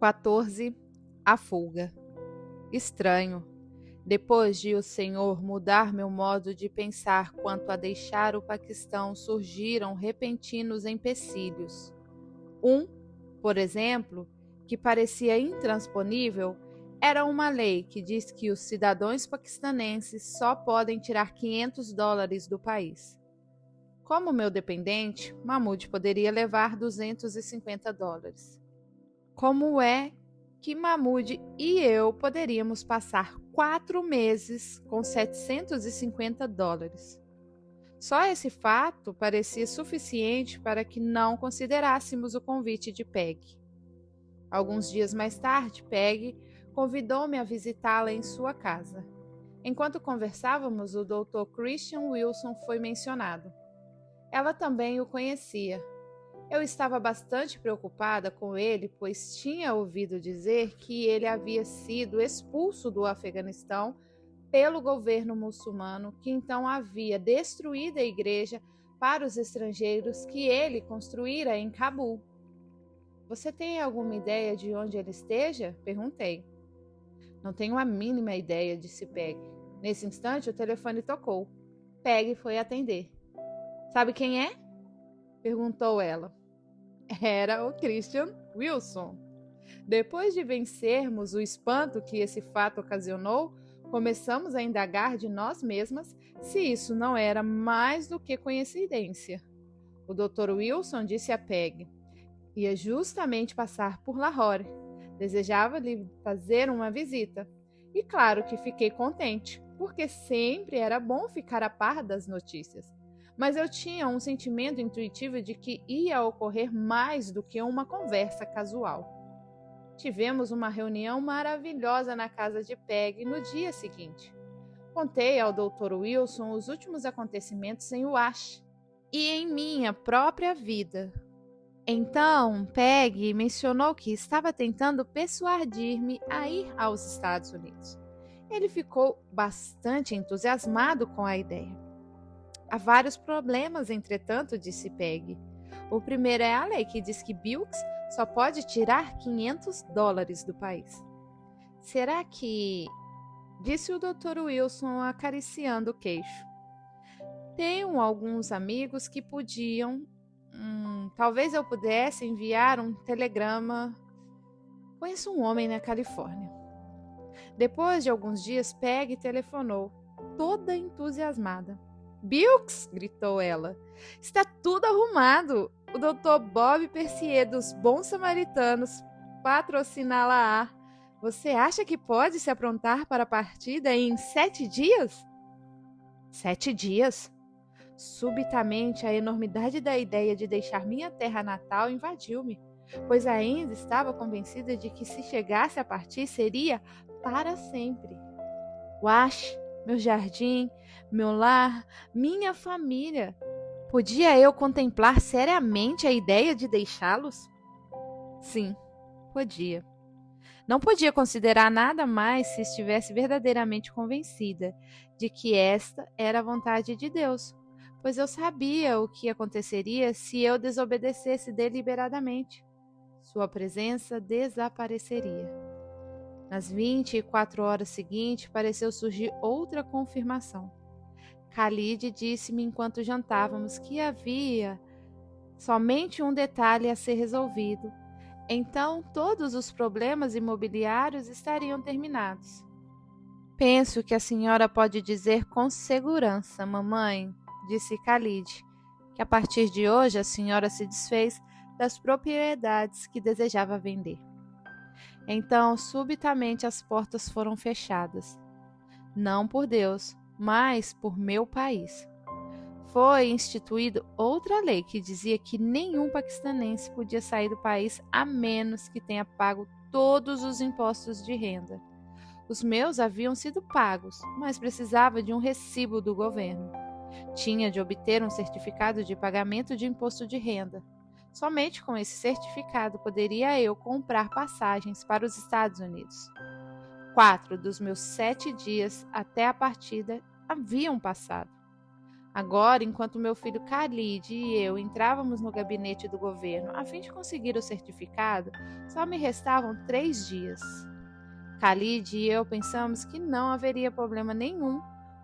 14. A fuga. Estranho. Depois de o Senhor mudar meu modo de pensar quanto a deixar o Paquistão, surgiram repentinos empecilhos. Um, por exemplo, que parecia intransponível, era uma lei que diz que os cidadãos paquistanenses só podem tirar $500 do país. Como meu dependente, Mahmoud poderia levar $250. Como é que Mahmoud e eu poderíamos passar 4 meses com $750? Só esse fato parecia suficiente para que não considerássemos o convite de Peg. Alguns dias mais tarde, Peg convidou-me a visitá-la em sua casa. Enquanto conversávamos, o Dr. Christian Wilson foi mencionado. Ela também o conhecia. Eu estava bastante preocupada com ele, pois tinha ouvido dizer que ele havia sido expulso do Afeganistão pelo governo muçulmano, que então havia destruído a igreja para os estrangeiros que ele construíra em Cabul. Você tem alguma ideia de onde ele esteja? Perguntei. Não tenho a mínima ideia, disse Peg. Nesse instante, o telefone tocou. Peg foi atender. Sabe quem é? Perguntou ela. Era o Christian Wilson. Depois de vencermos o espanto que esse fato ocasionou, começamos a indagar de nós mesmas se isso não era mais do que coincidência. O Dr. Wilson disse a Peg: ia justamente passar por Lahore. Desejava lhe fazer uma visita. E claro que fiquei contente, porque sempre era bom ficar a par das notícias. Mas eu tinha um sentimento intuitivo de que ia ocorrer mais do que uma conversa casual. Tivemos uma reunião maravilhosa na casa de Peg no dia seguinte. Contei ao Dr. Wilson os últimos acontecimentos em Wash e em minha própria vida. Então, Peg mencionou que estava tentando persuadir-me a ir aos Estados Unidos. Ele ficou bastante entusiasmado com a ideia. Há vários problemas, entretanto, disse Peg. O primeiro é a lei que diz que Bilks só pode tirar $500 do país. Será que... disse o Dr. Wilson acariciando o queixo. Tenho alguns amigos que podiam... talvez eu pudesse enviar um telegrama. Conheço um homem na Califórnia. Depois de alguns dias, Peg telefonou, toda entusiasmada. Bilks, gritou ela, está tudo arrumado. O Dr. Bob Percier dos Bons Samaritanos patrocina-la. Você acha que pode se aprontar para a partida em 7 dias? 7 dias? Subitamente, a enormidade da ideia de deixar minha terra natal invadiu-me, pois ainda estava convencida de que se chegasse a partir seria para sempre. Wash, meu jardim, meu lar, minha família. Podia eu contemplar seriamente a ideia de deixá-los? Sim, podia. Não podia considerar nada mais se estivesse verdadeiramente convencida de que esta era a vontade de Deus, pois eu sabia o que aconteceria se eu desobedecesse deliberadamente. Sua presença desapareceria. Nas 24 horas seguintes, pareceu surgir outra confirmação. Khalid disse-me enquanto jantávamos que havia somente um detalhe a ser resolvido. Então, todos os problemas imobiliários estariam terminados. Penso que a senhora pode dizer com segurança, mamãe, disse Khalid, que a partir de hoje a senhora se desfez das propriedades que desejava vender. Então, subitamente as portas foram fechadas. Não por Deus, mas por meu país. Foi instituída outra lei que dizia que nenhum paquistanense podia sair do país a menos que tenha pago todos os impostos de renda. Os meus haviam sido pagos, mas precisava de um recibo do governo. Tinha de obter um certificado de pagamento de imposto de renda. Somente com esse certificado poderia eu comprar passagens para os Estados Unidos. 4 dos meus 7 dias até a partida haviam passado. Agora, enquanto meu filho Khalid e eu entrávamos no gabinete do governo a fim de conseguir o certificado, só me restavam 3 dias. Khalid e eu pensamos que não haveria problema nenhum,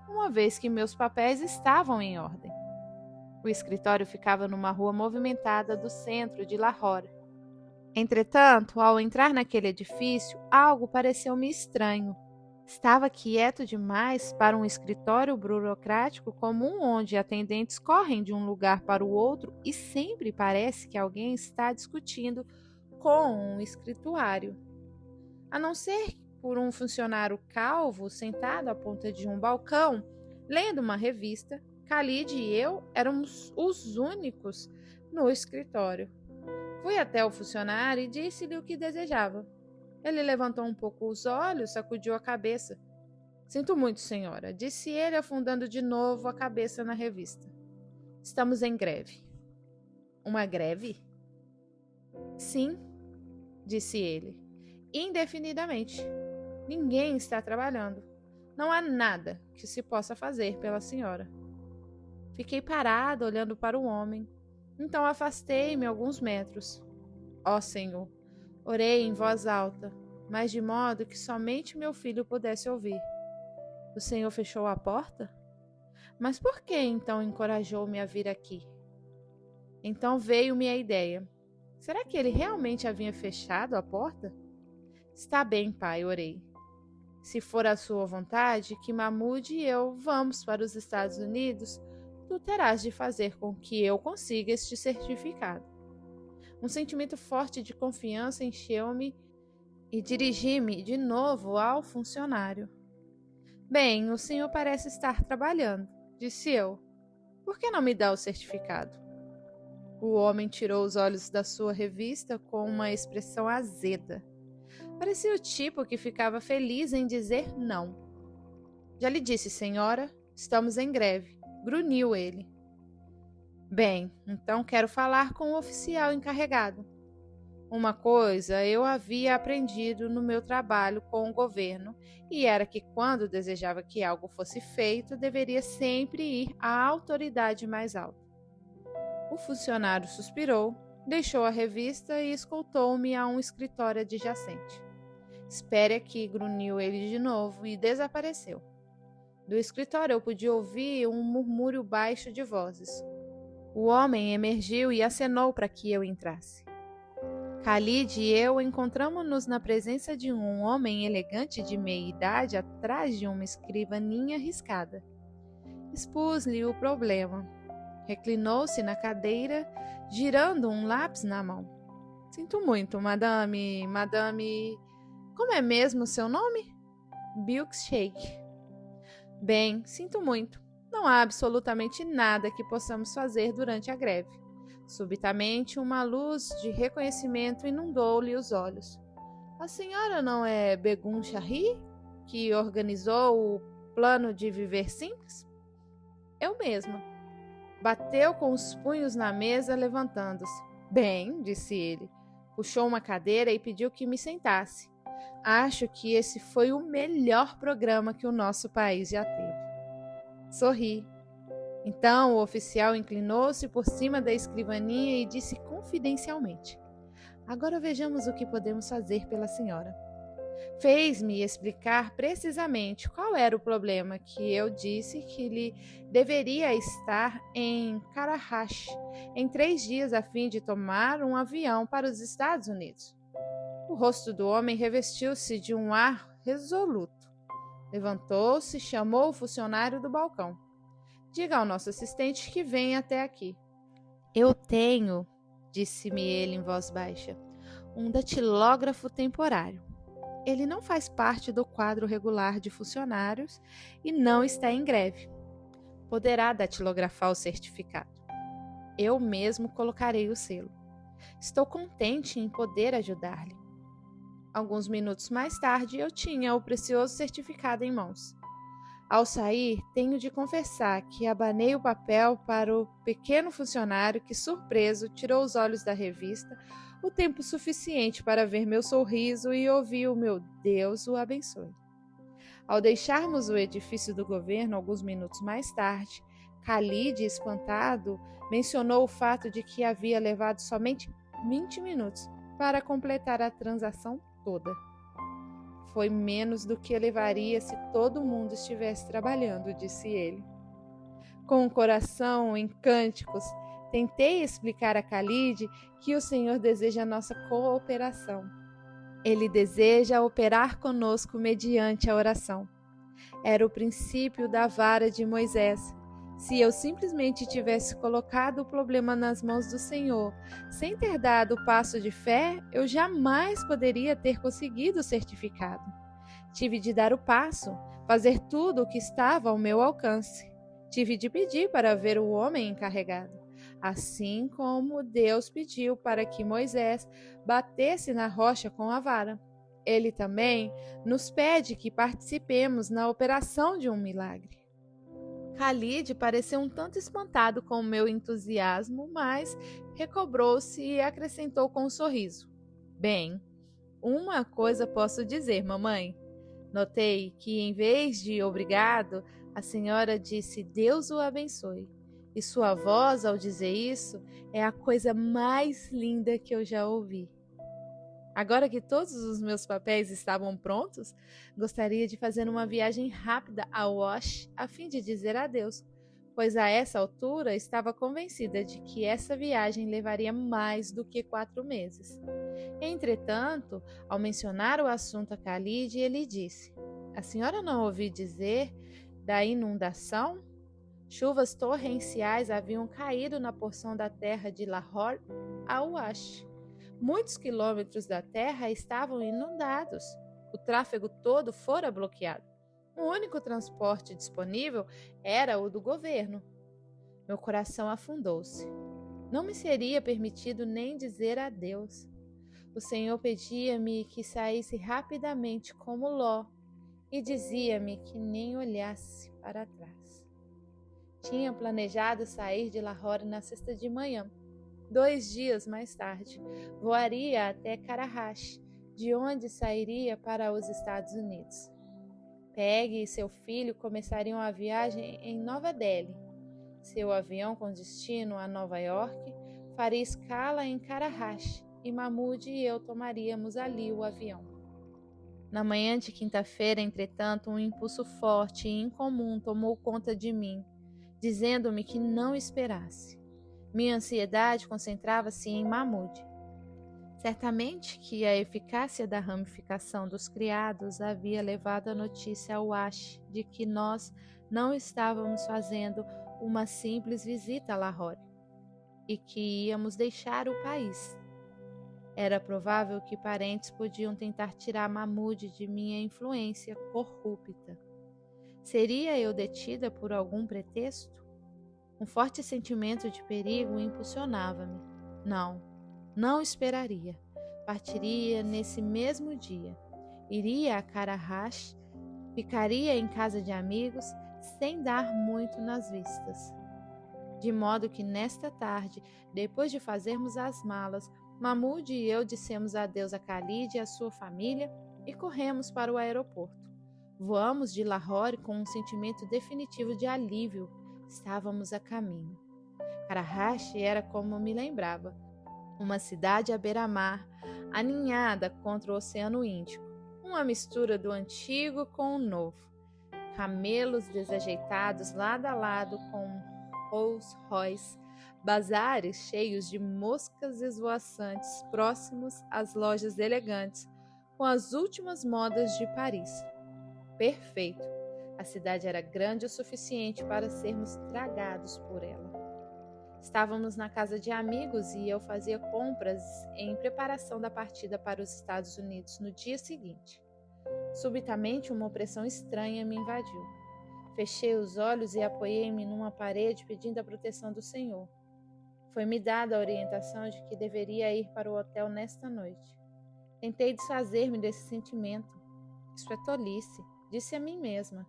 uma vez que meus papéis estavam em ordem. O escritório ficava numa rua movimentada do centro de Lahore. Entretanto, ao entrar naquele edifício, algo pareceu-me estranho. Estava quieto demais para um escritório burocrático comum onde atendentes correm de um lugar para o outro e sempre parece que alguém está discutindo com um escrituário. A não ser por um funcionário calvo sentado à ponta de um balcão, lendo uma revista, Khalid e eu éramos os únicos no escritório. Fui até o funcionário e disse-lhe o que desejava. Ele levantou um pouco os olhos, sacudiu a cabeça. Sinto muito, senhora, disse ele, afundando de novo a cabeça na revista. Estamos em greve. Uma greve? Sim, disse ele. Indefinidamente. Ninguém está trabalhando. Não há nada que se possa fazer pela senhora. Fiquei parada, olhando para o homem. Então afastei-me alguns metros. Ó Senhor, orei em voz alta, mas de modo que somente meu filho pudesse ouvir. O Senhor fechou a porta? Mas por que então encorajou-me a vir aqui? Então veio-me a ideia. Será que ele realmente havia fechado a porta? Está bem, pai, orei. Se for a sua vontade que Mahmud e eu vamos para os Estados Unidos, tu terás de fazer com que eu consiga este certificado. Um sentimento forte de confiança encheu-me e dirigi-me de novo ao funcionário. Bem, o senhor parece estar trabalhando, disse eu. Por que não me dá o certificado? O homem tirou os olhos da sua revista com uma expressão azeda. Parecia o tipo que ficava feliz em dizer não. Já lhe disse, senhora, estamos em greve, grunhiu ele. Bem, então quero falar com o oficial encarregado. Uma coisa eu havia aprendido no meu trabalho com o governo, e era que quando desejava que algo fosse feito, deveria sempre ir à autoridade mais alta. O funcionário suspirou, deixou a revista e escoltou-me a um escritório adjacente. Espere aqui, grunhiu ele de novo e desapareceu. Do escritório eu podia ouvir um murmúrio baixo de vozes. O homem emergiu e acenou para que eu entrasse. Khalid e eu encontramo-nos na presença de um homem elegante de meia-idade atrás de uma escrivaninha riscada. Expus-lhe o problema. Reclinou-se na cadeira, girando um lápis na mão. Sinto muito, madame... Como é mesmo o seu nome? Milkshake. Bem, sinto muito. Não há absolutamente nada que possamos fazer durante a greve. Subitamente, uma luz de reconhecimento inundou-lhe os olhos. A senhora não é Begum Shahri, que organizou o plano de viver simples? Eu mesma. Bateu com os punhos na mesa, levantando-se. Bem, disse ele. Puxou uma cadeira e pediu que me sentasse. Acho que esse foi o melhor programa que o nosso país já teve. Sorri. Então o oficial inclinou-se por cima da escrivaninha e disse confidencialmente: Agora vejamos o que podemos fazer pela senhora. Fez-me explicar precisamente qual era o problema que eu disse que lhe deveria estar em Karachi em 3 dias a fim de tomar um avião para os Estados Unidos. O rosto do homem revestiu-se de um ar resoluto. Levantou-se e chamou o funcionário do balcão. Diga ao nosso assistente que venha até aqui. Eu tenho, disse-me ele em voz baixa, um datilógrafo temporário. Ele não faz parte do quadro regular de funcionários e não está em greve. Poderá datilografar o certificado. Eu mesmo colocarei o selo. Estou contente em poder ajudar-lhe. Alguns minutos mais tarde, eu tinha o precioso certificado em mãos. Ao sair, tenho de confessar que abanei o papel para o pequeno funcionário que, surpreso, tirou os olhos da revista o tempo suficiente para ver meu sorriso e ouvir o meu Deus o abençoe. Ao deixarmos o edifício do governo alguns minutos mais tarde, Khalid, espantado, mencionou o fato de que havia levado somente 20 minutos para completar a transação toda. Foi menos do que levaria se todo mundo estivesse trabalhando, disse ele. Com o coração em cânticos, tentei explicar a Khalid que o Senhor deseja a nossa cooperação. Ele deseja operar conosco mediante a oração. Era o princípio da vara de Moisés. Se eu simplesmente tivesse colocado o problema nas mãos do Senhor, sem ter dado o passo de fé, eu jamais poderia ter conseguido o certificado. Tive de dar o passo, fazer tudo o que estava ao meu alcance. Tive de pedir para ver o homem encarregado, assim como Deus pediu para que Moisés batesse na rocha com a vara. Ele também nos pede que participemos na operação de um milagre. Khalid pareceu um tanto espantado com o meu entusiasmo, mas recobrou-se e acrescentou com um sorriso. Bem, uma coisa posso dizer, mamãe. Notei que, em vez de obrigado, a senhora disse Deus o abençoe. E sua voz, ao dizer isso, é a coisa mais linda que eu já ouvi. Agora que todos os meus papéis estavam prontos, gostaria de fazer uma viagem rápida a Wash a fim de dizer adeus, pois a essa altura estava convencida de que essa viagem levaria mais do que 4 meses. Entretanto, ao mencionar o assunto a Khalid, ele disse: A senhora não ouviu dizer da inundação? Chuvas torrenciais haviam caído na porção da terra de Lahore a Wash. Muitos quilômetros da terra estavam inundados. O tráfego todo fora bloqueado. O único transporte disponível era o do governo. Meu coração afundou-se. Não me seria permitido nem dizer adeus. O Senhor pedia-me que saísse rapidamente como Ló e dizia-me que nem olhasse para trás. Tinha planejado sair de Lahore na sexta de manhã. 2 dias mais tarde, voaria até Karachi, de onde sairia para os Estados Unidos. Peggy e seu filho começariam a viagem em Nova Delhi. Seu avião com destino a Nova York faria escala em Karachi e Mahmoud e eu tomaríamos ali o avião. Na manhã de quinta-feira, entretanto, um impulso forte e incomum tomou conta de mim, dizendo-me que não esperasse. Minha ansiedade concentrava-se em Mahmoud. Certamente que a eficácia da ramificação dos criados havia levado a notícia ao Wash de que nós não estávamos fazendo uma simples visita a Lahore e que íamos deixar o país. Era provável que parentes podiam tentar tirar Mahmoud de minha influência corrupta. Seria eu detida por algum pretexto? Um forte sentimento de perigo impulsionava-me. Não esperaria. Partiria nesse mesmo dia. Iria a Karachi, ficaria em casa de amigos, sem dar muito nas vistas. De modo que nesta tarde, depois de fazermos as malas, Mahmoud e eu dissemos adeus a Khalid e a sua família e corremos para o aeroporto. Voamos de Lahore com um sentimento definitivo de alívio. Estávamos a caminho. Karachi era como me lembrava, uma cidade à beira-mar, aninhada contra o Oceano Índico, uma mistura do antigo com o novo. Camelos desajeitados lado a lado com Rolls Royce, bazares cheios de moscas esvoaçantes próximos às lojas elegantes, com as últimas modas de Paris. Perfeito! A cidade era grande o suficiente para sermos tragados por ela. Estávamos na casa de amigos e eu fazia compras em preparação da partida para os Estados Unidos no dia seguinte. Subitamente, uma opressão estranha me invadiu. Fechei os olhos e apoiei-me numa parede pedindo a proteção do Senhor. Foi-me dada a orientação de que deveria ir para o hotel nesta noite. Tentei desfazer-me desse sentimento. Isso é tolice, disse a mim mesma.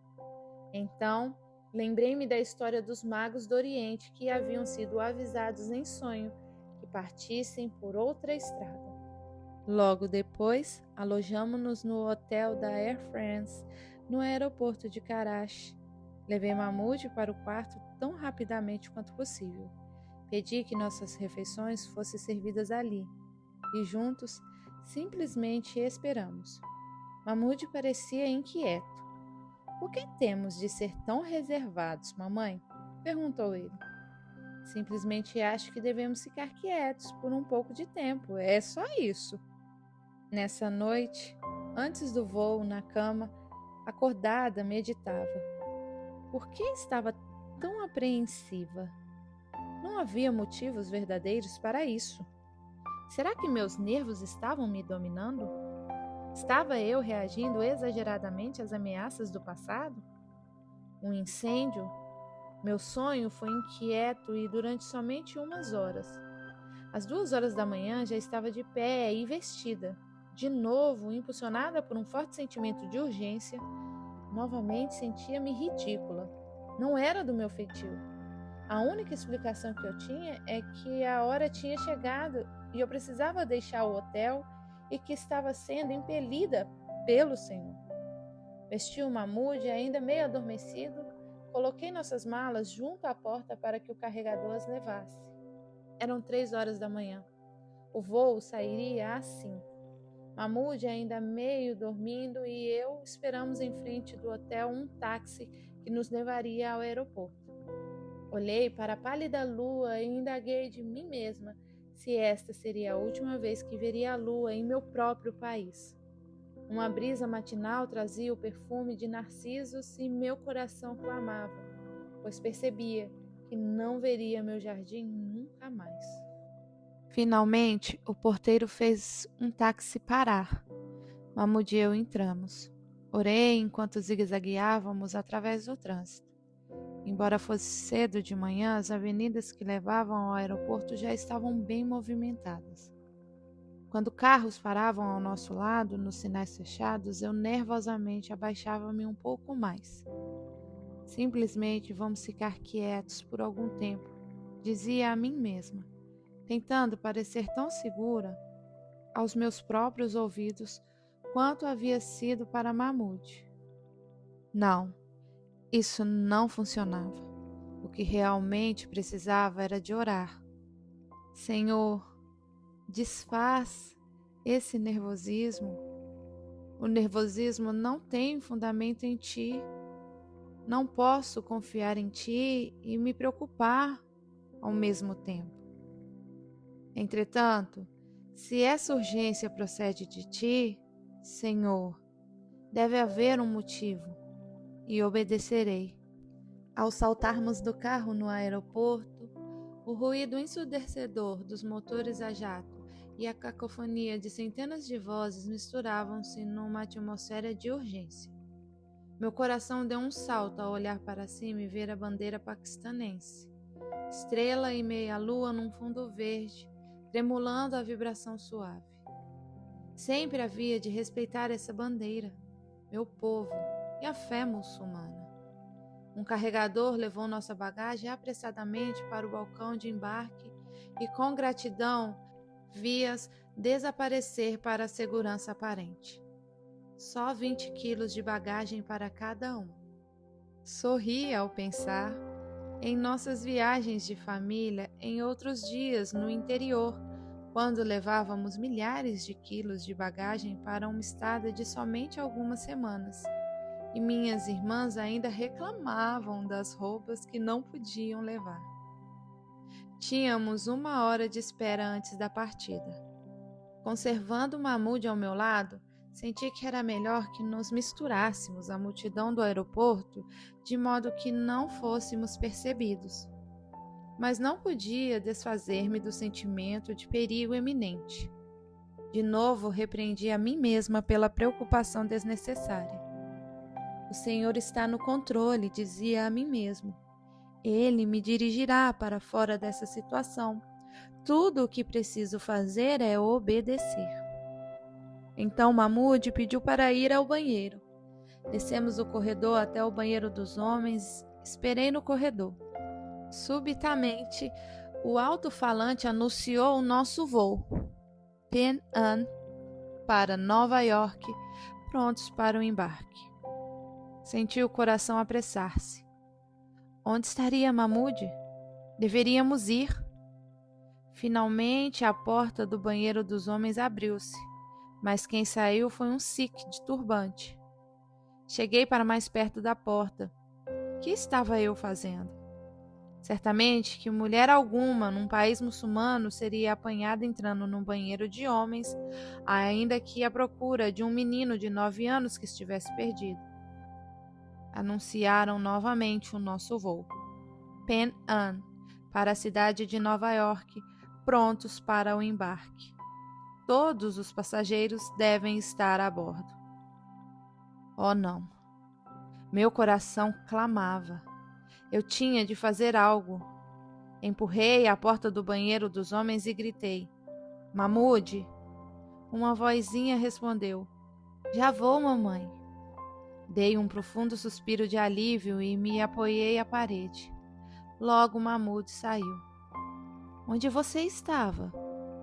Então, lembrei-me da história dos magos do Oriente que haviam sido avisados em sonho que partissem por outra estrada. Logo depois, alojamo-nos no hotel da Air France, no aeroporto de Karachi. Levei Mahmoud para o quarto tão rapidamente quanto possível. Pedi que nossas refeições fossem servidas ali, e juntos simplesmente esperamos. Mahmoud parecia inquieto. Por que temos de ser tão reservados, mamãe? Perguntou ele. Simplesmente acho que devemos ficar quietos por um pouco de tempo, é só isso. Nessa noite, antes do voo, na cama, acordada, meditava. Por que estava tão apreensiva? Não havia motivos verdadeiros para isso. Será que meus nervos estavam me dominando? Estava eu reagindo exageradamente às ameaças do passado? Um incêndio? Meu sonho foi inquieto e durante somente umas horas. Às 2 horas da manhã já estava de pé e vestida. De novo, impulsionada por um forte sentimento de urgência, novamente sentia-me ridícula. Não era do meu feitio. A única explicação que eu tinha é que a hora tinha chegado e eu precisava deixar o hotel e que estava sendo impelida pelo Senhor. Vesti o Mahmoud ainda meio adormecido, coloquei nossas malas junto à porta para que o carregador as levasse. Eram 3 horas da manhã. O voo sairia às 5. Mahmoud ainda meio dormindo e eu esperamos em frente do hotel um táxi que nos levaria ao aeroporto. Olhei para a pálida lua e indaguei de mim mesma se esta seria a última vez que veria a lua em meu próprio país. Uma brisa matinal trazia o perfume de narcisos e meu coração clamava, pois percebia que não veria meu jardim nunca mais. Finalmente, o porteiro fez um táxi parar. Mahmoud e eu entramos. Orei enquanto zigue-zagueávamos através do trânsito. Embora fosse cedo de manhã, as avenidas que levavam ao aeroporto já estavam bem movimentadas. Quando carros paravam ao nosso lado, nos sinais fechados, eu nervosamente abaixava-me um pouco mais. Simplesmente vamos ficar quietos por algum tempo, dizia a mim mesma, tentando parecer tão segura aos meus próprios ouvidos quanto havia sido para Mahmoud. Não. Isso não funcionava. O que realmente precisava era de orar. Senhor, desfaz esse nervosismo. O nervosismo não tem fundamento em ti. Não posso confiar em ti e me preocupar ao mesmo tempo. Entretanto, se essa urgência procede de ti, Senhor, deve haver um motivo. E obedecerei. Ao saltarmos do carro no aeroporto, o ruído ensurdecedor dos motores a jato e a cacofonia de centenas de vozes misturavam-se numa atmosfera de urgência. Meu coração deu um salto ao olhar para cima e ver a bandeira paquistanense. Estrela e meia-lua num fundo verde, tremulando a vibração suave. Sempre havia de respeitar essa bandeira, meu povo, e a fé muçulmana. Um carregador levou nossa bagagem apressadamente para o balcão de embarque e, com gratidão, vi-as desaparecer para a segurança aparente. Só 20 quilos de bagagem para cada um. Sorri ao pensar em nossas viagens de família em outros dias no interior, quando levávamos milhares de quilos de bagagem para uma estada de somente algumas semanas. E minhas irmãs ainda reclamavam das roupas que não podiam levar. Tínhamos 1 hora de espera antes da partida. Conservando Mahmoud ao meu lado, senti que era melhor que nos misturássemos à multidão do aeroporto de modo que não fôssemos percebidos. Mas não podia desfazer-me do sentimento de perigo iminente. De novo repreendi a mim mesma pela preocupação desnecessária. O Senhor está no controle, dizia a mim mesmo. Ele me dirigirá para fora dessa situação. Tudo o que preciso fazer é obedecer. Então Mahmoud pediu para ir ao banheiro. Descemos o corredor até o banheiro dos homens. Esperei no corredor. Subitamente, o alto-falante anunciou o nosso voo. Penn An para Nova York, prontos para o embarque. Senti o coração apressar-se. Onde estaria Mahmud? Deveríamos ir. Finalmente, a porta do banheiro dos homens abriu-se, mas quem saiu foi um sikh de turbante. Cheguei para mais perto da porta. Que estava eu fazendo? Certamente que mulher alguma num país muçulmano seria apanhada entrando num banheiro de homens, ainda que à procura de um menino de 9 anos que estivesse perdido. Anunciaram novamente o nosso voo. Pan Am, para a cidade de Nova York, prontos para o embarque. Todos os passageiros devem estar a bordo. Oh, não! Meu coração clamava. Eu tinha de fazer algo. Empurrei a porta do banheiro dos homens e gritei: Mahmud! Uma vozinha respondeu: Já vou, mamãe. Dei um profundo suspiro de alívio e me apoiei à parede. Logo Mahmud saiu. Onde você estava?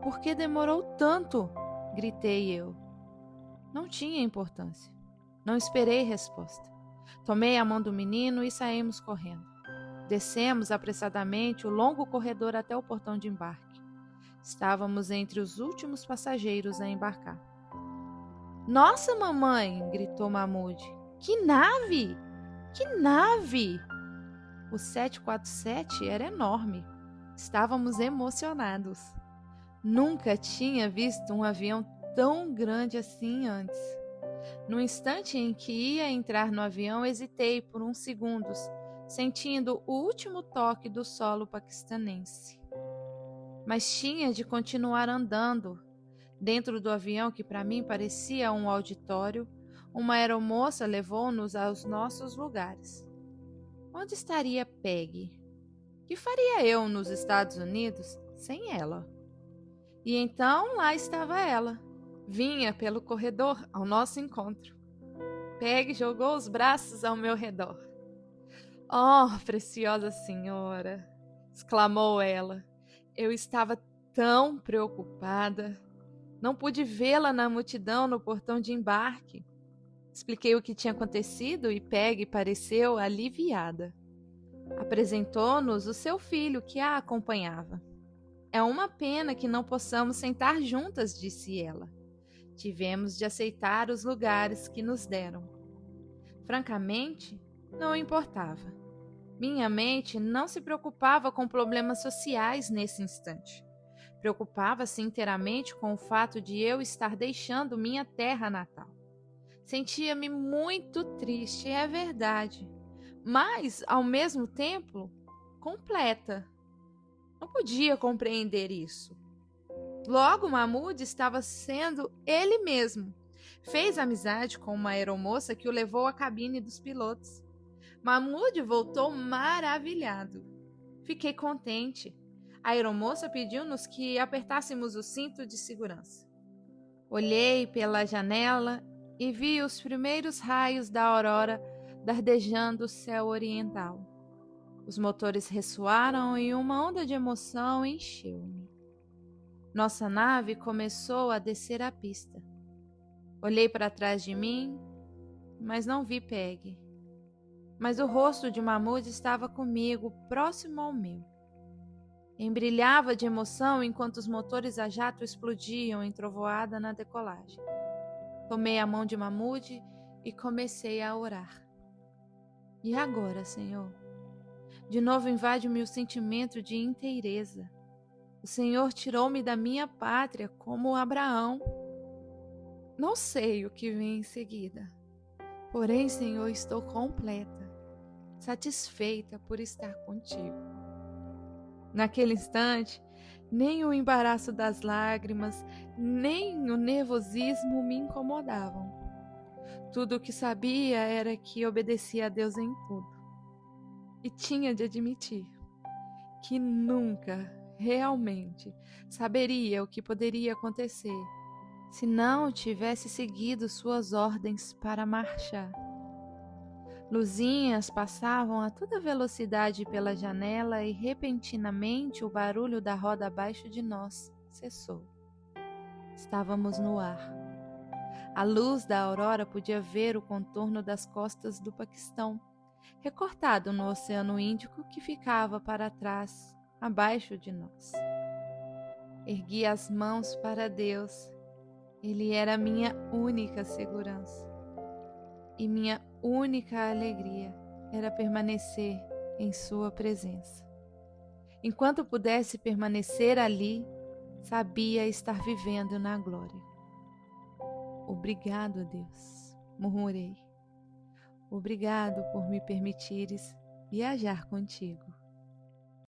Por que demorou tanto? Gritei eu. Não tinha importância. Não esperei resposta. Tomei a mão do menino e saímos correndo. Descemos apressadamente o longo corredor até o portão de embarque. Estávamos entre os últimos passageiros a embarcar. Nossa, mamãe! Gritou Mahmud. Que nave! Que nave! O 747 era enorme. Estávamos emocionados. Nunca tinha visto um avião tão grande assim antes. No instante em que ia entrar no avião, hesitei por uns segundos, sentindo o último toque do solo paquistanense. Mas tinha de continuar andando. Dentro do avião, que para mim parecia um auditório, uma aeromoça levou-nos aos nossos lugares. Onde estaria Peggy? Que faria eu nos Estados Unidos sem ela? E então lá estava ela. Vinha pelo corredor ao nosso encontro. Peggy jogou os braços ao meu redor. Oh, preciosa senhora! Exclamou ela. Eu estava tão preocupada. Não pude vê-la na multidão no portão de embarque. Expliquei o que tinha acontecido e Peggy pareceu aliviada. Apresentou-nos o seu filho que a acompanhava. É uma pena que não possamos sentar juntas, disse ela. Tivemos de aceitar os lugares que nos deram. Francamente, não importava. Minha mente não se preocupava com problemas sociais nesse instante. Preocupava-se inteiramente com o fato de eu estar deixando minha terra natal. Sentia-me muito triste, é verdade, mas, ao mesmo tempo, completa. Não podia compreender isso. Logo, Mahmud estava sendo ele mesmo. Fez amizade com uma aeromoça que o levou à cabine dos pilotos. Mahmud voltou maravilhado. Fiquei contente. A aeromoça pediu-nos que apertássemos o cinto de segurança. Olhei pela janela e vi os primeiros raios da aurora dardejando o céu oriental. Os motores ressoaram e uma onda de emoção encheu-me. Nossa nave começou a descer a pista. Olhei para trás de mim, mas não vi Peggy. Mas o rosto de Mahmud estava comigo, próximo ao meu. Embrilhava de emoção enquanto os motores a jato explodiam em trovoada na decolagem. Tomei a mão de Mahmud e comecei a orar. E agora, Senhor? De novo invade-me o sentimento de inteireza. O Senhor tirou-me da minha pátria como Abraão. Não sei o que vem em seguida. Porém, Senhor, estou completa, satisfeita por estar contigo. Naquele instante, nem o embaraço das lágrimas, nem o nervosismo me incomodavam. Tudo o que sabia era que obedecia a Deus em tudo. E tinha de admitir que nunca realmente saberia o que poderia acontecer se não tivesse seguido suas ordens para marchar. Luzinhas passavam a toda velocidade pela janela e repentinamente o barulho da roda abaixo de nós cessou. Estávamos no ar. À luz da aurora podia ver o contorno das costas do Paquistão recortado no Oceano Índico que ficava para trás, abaixo de nós. Ergui as mãos para Deus. Ele era minha única segurança. E minha única alegria era permanecer em sua presença. Enquanto pudesse permanecer ali, sabia estar vivendo na glória. Obrigado, Deus, murmurei. Obrigado por me permitires viajar contigo.